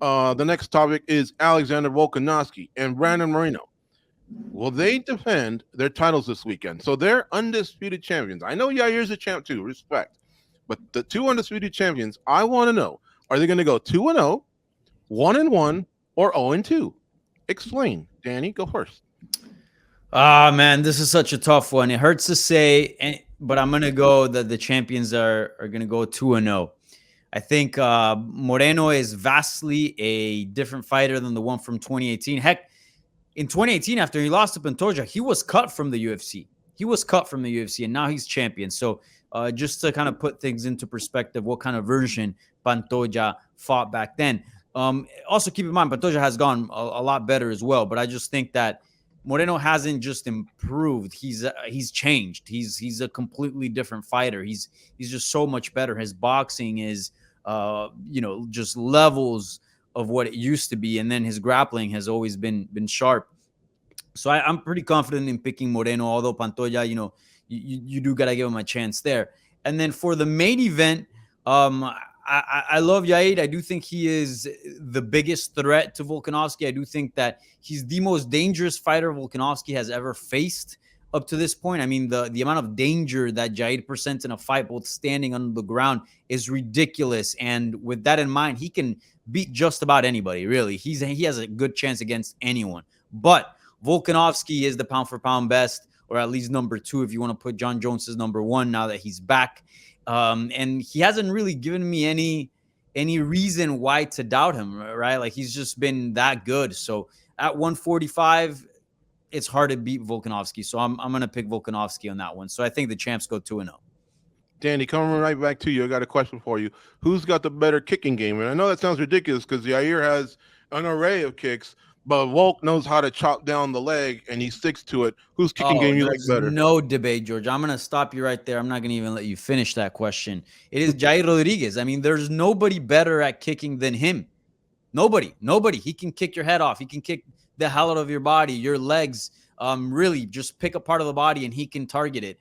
The next topic is Alexander Volkanovski and Brandon Moreno. Will they defend their titles this weekend? So they're undisputed champions. I know Yair's a champ too, respect. But the two undisputed champions, I want to know, are they going to go 2-0, 1-1, or 0-2? Explain. Danny, go first. Ah, man, this is such a tough one. It hurts to say, but I'm gonna go that the champions are gonna go 2-0. I think Moreno is vastly a different fighter than the one from 2018. Heck, in 2018, after he lost to Pantoja, he was cut from the UFC. He was cut from the UFC, and now he's champion. So just to kind of put things into perspective, what kind of version Pantoja fought back then. Also, keep in mind, Pantoja has gone a lot better as well. But I just think that Moreno hasn't just improved; he's changed. He's a completely different fighter. He's just so much better. His boxing is, just levels of what it used to be, and then his grappling has always been sharp. So I'm pretty confident in picking Moreno, although Pantoja, you do gotta give him a chance there. And then for the main event, I love Yair. I do think he is the biggest threat to Volkanovski. I do think that he's the most dangerous fighter Volkanovski has ever faced up to this point. I mean, the amount of danger that Jair presents in a fight, both standing on the ground, is ridiculous. And with that in mind, he can beat just about anybody, really. He has a good chance against anyone. But Volkanovski is the pound for pound best, or at least number two if you want to put John Jones as number one now that he's back. And he hasn't really given me any reason why to doubt him, right? Like he's just been that good. So at 145, it's hard to beat Volkanovski. So I'm gonna pick Volkanovski on that one. So I think the champs go 2-0. Danny, coming right back to you. I got a question for you. Who's got the better kicking game? And I know that sounds ridiculous because Yair has an array of kicks, but Volk knows how to chop down the leg and he sticks to it. Whose kicking Oh, game you like there's better? no debate, George. I'm going to stop you right there. I'm not going to even let you finish that question. It is Yair Rodriguez. I mean, there's nobody better at kicking than him. Nobody. He can kick your head off. He can kick the hell out of your body, your legs. Really, just pick a part of the body and he can target it.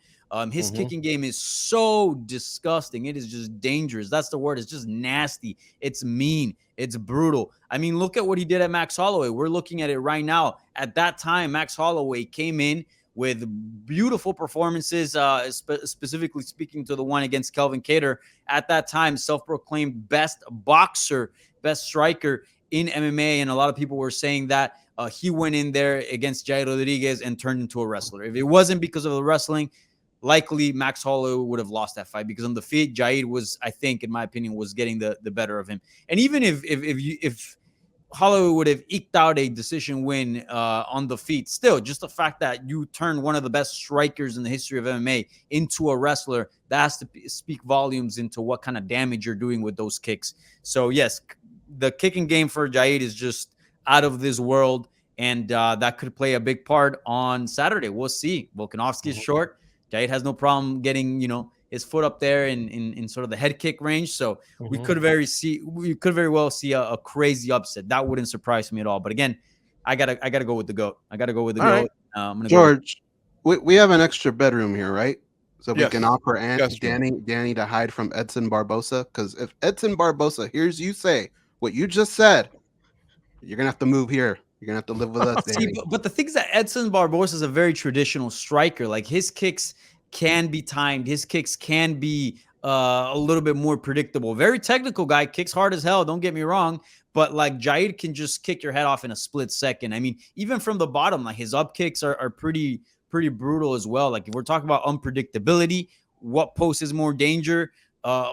His kicking game is so disgusting. It is just dangerous. That's the word. It's just nasty. It's mean. It's brutal. I mean, look at what he did at Max Holloway. We're looking at it right now. At that time, Max Holloway came in with beautiful performances, specifically speaking to the one against Kelvin Cater. At that time, self-proclaimed best boxer, best striker in MMA. And a lot of people were saying that he went in there against Jair Rodriguez and turned into a wrestler. If it wasn't because of the wrestling, likely Max Holloway would have lost that fight because on the feet, Jair was, I think, in my opinion, was getting the better of him. And even if Holloway would have eked out a decision win on the feet, still, just the fact that you turned one of the best strikers in the history of MMA into a wrestler, that has to speak volumes into what kind of damage you're doing with those kicks. So, yes, the kicking game for Jair is just out of this world, and that could play a big part on Saturday. We'll see. Volkanovski is short. Jair has no problem getting, his foot up there in sort of the head kick range. So we could very well see a crazy upset. That wouldn't surprise me at all. But again, I gotta go with the GOAT. I gotta go with the All GOAT. right. I'm gonna George, we have an extra bedroom here, right? So we Yes. can offer Yes, true. Danny to hide from Edson Barbosa. Because if Edson Barbosa hears you say what you just said, you're gonna have to move here. You're gonna have to live with us, See, Danny. but the thing is that Edson Barbosa is a very traditional striker. Like his kicks can be timed. His kicks can be a little bit more predictable. Very technical guy, kicks hard as hell. Don't get me wrong, but like Jair can just kick your head off in a split second. I mean, even from the bottom, like his up kicks are pretty brutal as well. Like if we're talking about unpredictability, what poses more danger?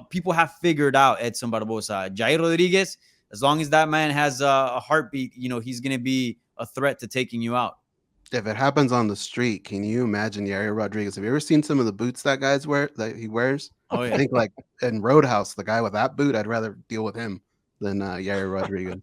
People have figured out Edson Barbosa. Jair Rodriguez, as long as that man has a heartbeat, he's going to be a threat to taking you out. If it happens on the street, can you imagine Yair Rodriguez? Have you ever seen some of the boots that he wears? Oh, I yeah. think like in Roadhouse, the guy with that boot, I'd rather deal with him than Yair Rodriguez.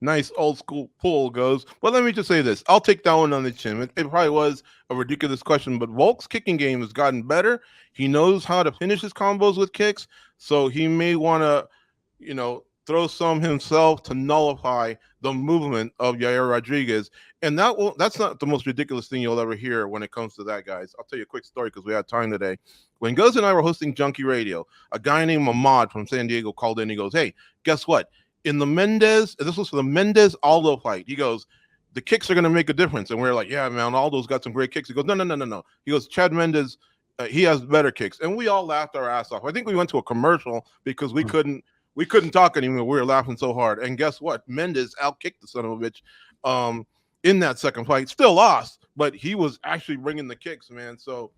Nice old school pull goes. But let me just say this. I'll take that one on the chin. It probably was a ridiculous question, but Volk's kicking game has gotten better. He knows how to finish his combos with kicks. So he may want to, throw some himself to nullify the movement of Yair Rodriguez. And that's not the most ridiculous thing you'll ever hear when it comes to that, guys. I'll tell you a quick story because we had time today. When Gus and I were hosting Junkie Radio, a guy named Ahmad from San Diego called in. He goes, "Hey, guess what? in the Mendez, this was for the Mendez Aldo fight. He goes, the kicks are going to make a difference. And we're like, yeah, man, Aldo's got some great kicks. He goes, no. He goes, Chad Mendez, he has better kicks. And we all laughed our ass off. I think we went to a commercial because we couldn't talk anymore. We were laughing so hard. And guess what? Mendez outkicked the son of a bitch in that second fight. Still lost, but he was actually bringing the kicks, man. So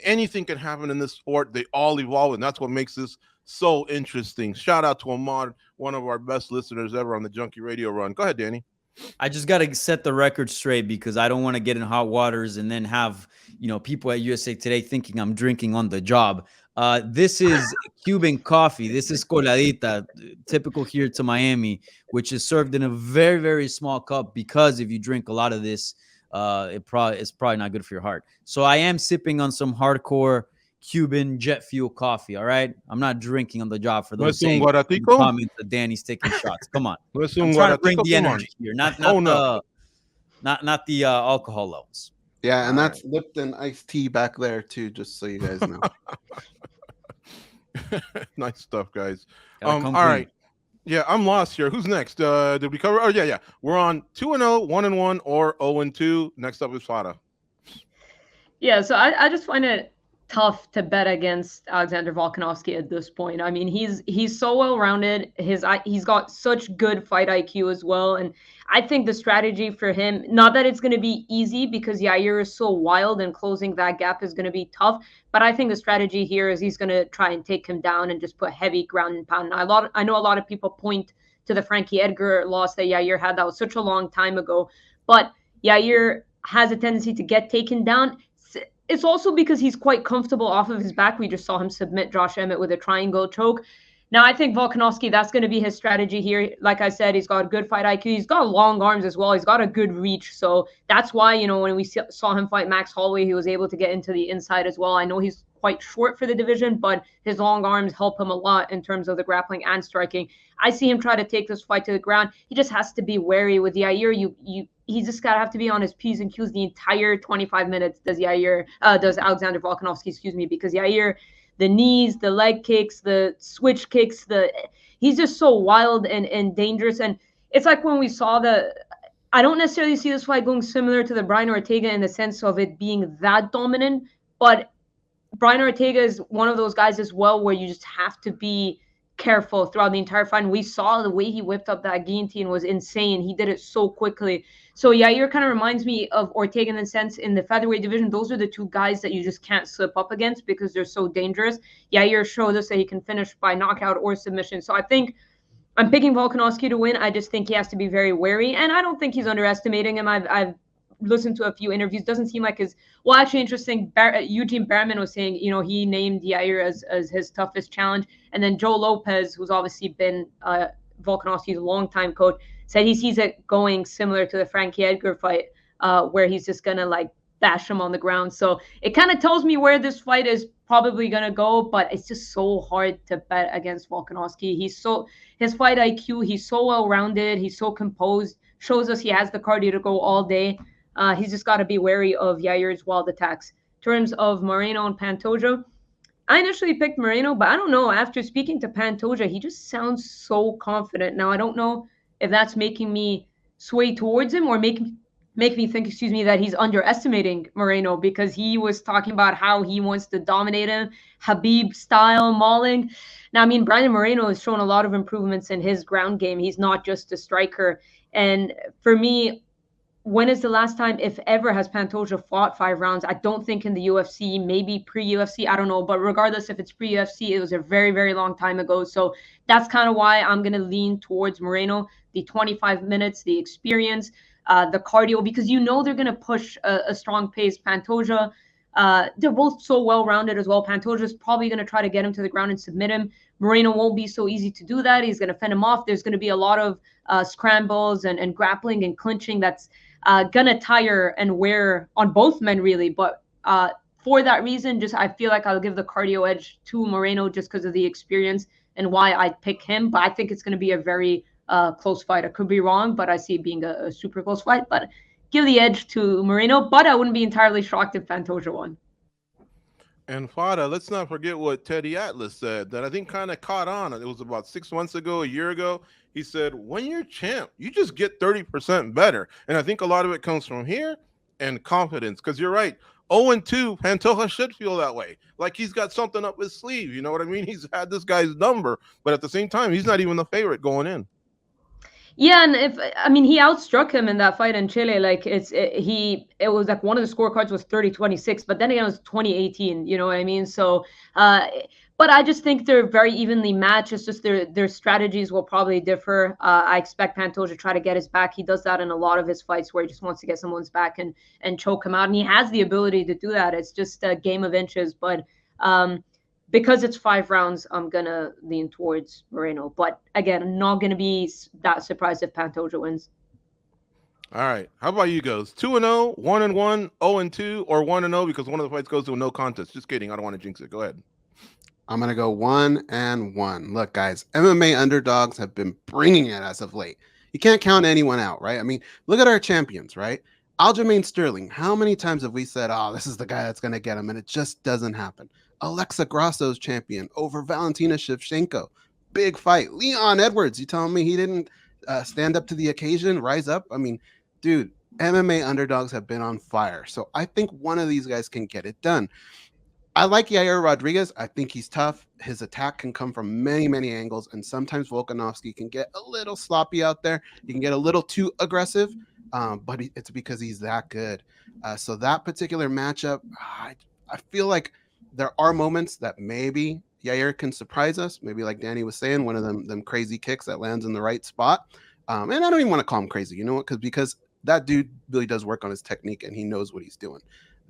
anything can happen in this sport. They all evolve, and that's what makes this so interesting. Shout out to Ahmad, one of our best listeners ever on the Junkie Radio Run. Go ahead, Danny. I just got to set the record straight because I don't want to get in hot waters and then have, people at USA Today thinking I'm drinking on the job. This is Cuban coffee. This is coladita, typical here to Miami, which is served in a very, very small cup because if you drink a lot of this, it's probably not good for your heart. So I am sipping on some hardcore Cuban jet fuel coffee. All right, I'm not drinking on the job for those saying comments that Danny's taking shots. Come on, I'm trying to bring the energy here, not the alcohol levels. Yeah, and that's Lipton iced tea back there too, just so you guys know. Nice stuff, guys. All right. Yeah, I'm lost here. Who's next? Did we cover? Oh, yeah. We're on 2-0, 1-1, or 0-2. Next up is Fada. Yeah, so I just find it tough to bet against Alexander Volkanovski at this point. I mean, he's so well-rounded. He's got such good fight IQ as well. And I think the strategy for him, not that it's going to be easy because Yair is so wild and closing that gap is going to be tough. But I think the strategy here is he's going to try and take him down and just put heavy ground and pound. I know a lot of people point to the Frankie Edgar loss that Yair had. That was such a long time ago. But Yair has a tendency to get taken down. It's also because he's quite comfortable off of his back. We just saw him submit Josh Emmett with a triangle choke. Now, I think Volkanovski, that's going to be his strategy here. Like I said, he's got good fight IQ. He's got long arms as well. He's got a good reach. So that's why, when we saw him fight Max Holloway, he was able to get into the inside as well. I know he's quite short for the division, but his long arms help him a lot in terms of the grappling and striking. I see him try to take this fight to the ground. He just has to be wary with Yair. He's just got to have to be on his P's and Q's the entire 25 minutes does Alexander Volkanovski, because Yair, the knees, the leg kicks, the switch kicks, he's just so wild and dangerous. And it's like when we saw I don't necessarily see this fight going similar to the Brian Ortega in the sense of it being that dominant, but Brian Ortega is one of those guys as well where you just have to be careful throughout the entire fight. And we saw the way he whipped up that guillotine was insane. He did it so quickly. So Yair kind of reminds me of Ortega in the sense in the featherweight division. Those are the two guys that you just can't slip up against because they're so dangerous. Yair showed us that he can finish by knockout or submission. So I think I'm picking Volkanovski to win. I just think he has to be very wary. And I don't think he's underestimating him. I've listened to a few interviews. Doesn't seem like actually interesting. Eugene Behrman was saying, he named Yair as his toughest challenge. And then Joe Lopez, who's obviously been Volkanovski's longtime coach, said he sees it going similar to the Frankie Edgar fight, where he's just going to bash him on the ground. So it kind of tells me where this fight is probably going to go, but it's just so hard to bet against Volkanovski. His fight IQ, he's so well-rounded. He's so composed, shows us he has the cardio to go all day. He's just got to be wary of Yair's wild attacks. In terms of Moreno and Pantoja, I initially picked Moreno, but I don't know. After speaking to Pantoja, he just sounds so confident. Now, I don't know if that's making me sway towards him or make me think, that he's underestimating Moreno because he was talking about how he wants to dominate him, Habib-style mauling. Now, I mean, Brandon Moreno has shown a lot of improvements in his ground game. He's not just a striker. And for me, when is the last time, if ever, has Pantoja fought 5 rounds? I don't think in the UFC, maybe pre-UFC, I don't know. But regardless if it's pre-UFC, it was a very, very long time ago. So that's kind of why I'm going to lean towards Moreno. The 25 minutes, the experience, the cardio, because they're going to push a strong pace. Pantoja, they're both so well-rounded as well. Pantoja's probably going to try to get him to the ground and submit him. Moreno won't be so easy to do that. He's going to fend him off. There's going to be a lot of scrambles and grappling and clinching that's going to tire and wear on both men, really. But for that reason, I feel like I'll give the cardio edge to Moreno just because of the experience and why I'd pick him. But I think it's going to be a very close fight. I could be wrong, but I see it being a super close fight. But give the edge to Moreno, but I wouldn't be entirely shocked if Pantoja won. And Fada, let's not forget what Teddy Atlas said that I think kind of caught on. It was about 6 months ago, a year ago. He said, when you're champ, you just get 30% better. And I think a lot of it comes from here and confidence. Because you're right. 0-2, Pantoja should feel that way. Like he's got something up his sleeve. You know what I mean? He's had this guy's number, but at the same time, he's not even the favorite going in. Yeah, and he outstruck him in that fight in Chile. Like it was like one of the scorecards was 30-26, but then again it was 2018. You know what I mean? So, but I just think they're very evenly matched. It's just their strategies will probably differ. I expect Pantoja to try to get his back. He does that in a lot of his fights where he just wants to get someone's back and choke him out, and he has the ability to do that. It's just a game of inches, but. Because it's 5 rounds, I'm going to lean towards Moreno. But again, I'm not going to be that surprised if Pantoja wins. All right. How about you guys? 2-0, 1-1, 0-2, or 1-0 because one of the fights goes to a no contest. Just kidding. I don't want to jinx it. Go ahead. I'm going to go 1-1. Look, guys, MMA underdogs have been bringing it as of late. You can't count anyone out, right? I mean, look at our champions, right? Aljamain Sterling. How many times have we said, oh, this is the guy that's going to get him? And it just doesn't happen. Alexa Grasso's champion over Valentina Shevchenko. Big fight. Leon Edwards, you telling me he didn't stand up to the occasion, rise up? I mean, dude, MMA underdogs have been on fire. So I think one of these guys can get it done. I like Yair Rodriguez. I think he's tough. His attack can come from many, many angles. And sometimes Volkanovski can get a little sloppy out there. He can get a little too aggressive, but it's because he's that good. So that particular matchup, I feel like there are moments that maybe Yair can surprise us. Maybe like Danny was saying, one of them crazy kicks that lands in the right spot. And I don't even want to call him crazy, you know what? Because that dude really does work on his technique and he knows what he's doing.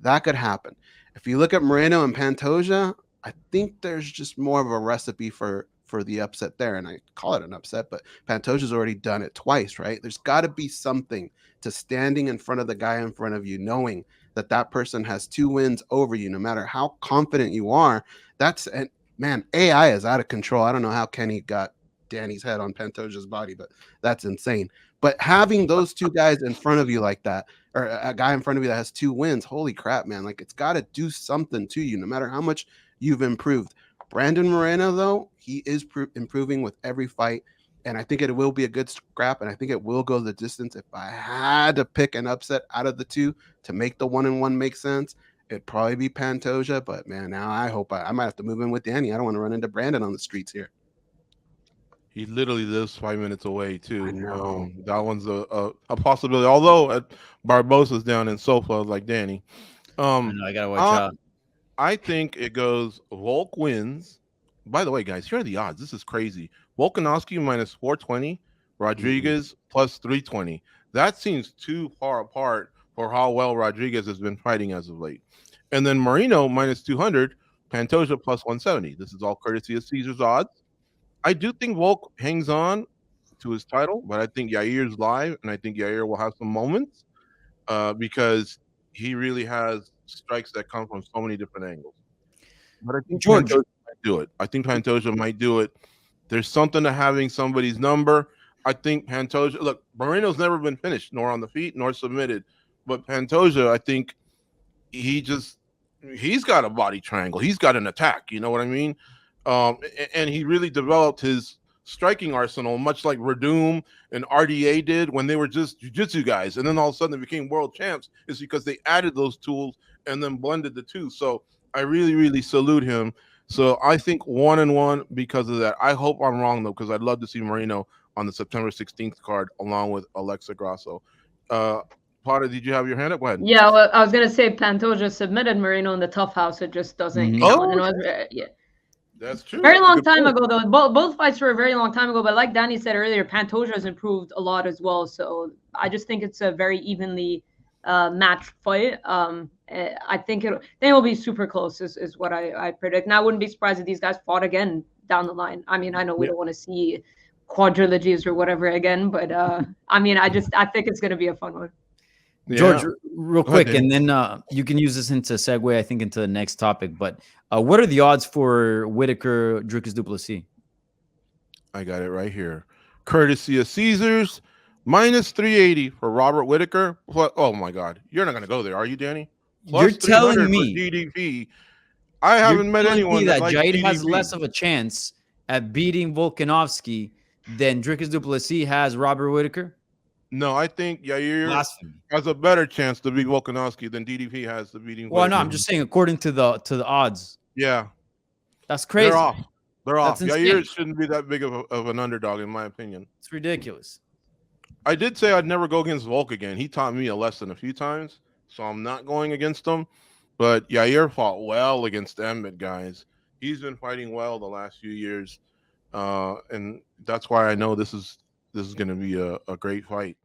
That could happen. If you look at Moreno and Pantoja, I think there's just more of a recipe for the upset there. And I call it an upset, but Pantoja's already done it twice, right? There's got to be something to standing in front of the guy in front of you, knowing that person has 2 wins over you, no matter how confident you are. And man, AI is out of control. I don't know how Kenny got Danny's head on Pantoja's body, but that's insane. But having those 2 guys in front of you like that, or a guy in front of you that has 2 wins, holy crap, man. Like, it's got to do something to you, no matter how much you've improved. Brandon Moreno, though, he is improving with every fight. And I think it will be a good scrap, and I think it will go the distance. If I had to pick an upset out of the 2 to make the 1-1 make sense, it'd probably be Pantoja. But, man, now I hope I might have to move in with Danny. I don't want to run into Brandon on the streets here. He literally lives 5 minutes away, too. I know. That one's a possibility. Although Barbosa's down in Sofa like Danny. I got to watch out. I think it goes Volk wins. By the way, guys, here are the odds. This is crazy. Volkanovski minus 420, Rodriguez plus 320. That seems too far apart for how well Rodriguez has been fighting as of late. And then Moreno minus 200, Pantoja plus 170. This is all courtesy of Caesar's odds. I do think Volk hangs on to his title, but I think Yair's live, and I think Yair will have some moments because he really has strikes that come from so many different angles. But I think George Pantoja might do it. I think Pantoja might do it. There's something to having somebody's number. I think Pantoja, look, Moreno's never been finished, nor on the feet, nor submitted. But Pantoja, I think he's got a body triangle. He's got an attack. You know what I mean? And he really developed his striking arsenal, much like Verdum and RDA did when they were just jiu-jitsu guys. And then all of a sudden they became world champs. It's because they added those tools and then blended the two. So I really, really salute him. So I think 1-1 because of that. I hope I'm wrong, though, because I'd love to see Moreno on the September 16th card along with Alexa Grasso. Potter, did you have your hand up? Go ahead. Yeah, well, I was going to say Pantoja submitted Moreno in the tough house. It just doesn't count. Yeah. That's true. Very long time ago, though. Both fights were a very long time ago. But like Danny said earlier, Pantoja has improved a lot as well. So I just think it's a very evenly matched fight. I think they will be super close is what I predict. And I wouldn't be surprised if these guys fought again down the line. I mean, I know we don't want to see quadrilogies or whatever again, but I mean, I think it's going to be a fun one. Yeah. George, real quick, and then you can use this into segue, I think, into the next topic. But what are the odds for Whitaker, Dricus Duplessis? I got it right here. Courtesy of Caesars, minus 380 for Robert Whitaker. Oh my God, you're not going to go there, are you, Danny? Plus You're telling me GDP. I You're haven't met telling anyone me that that likes Jair has DDP. less of a chance at beating Volkanovski than Dricus Duplessis has Robert Whitaker? No, I think Yair Blasphemy. has a better chance to beat Volkanovski than DDP has to beating Well, no, Whitaker. I'm just saying according to the odds. Yeah, That's they're crazy. off. They're That's off. Yair insane. shouldn't be that big of an underdog, in my opinion. It's ridiculous. I did say I'd never go against Volk again. He taught me a lesson a few times, so I'm not going against him. But Yair fought well against the Emmett guys. He's been fighting well the last few years, and that's why I know this is going to be a great fight.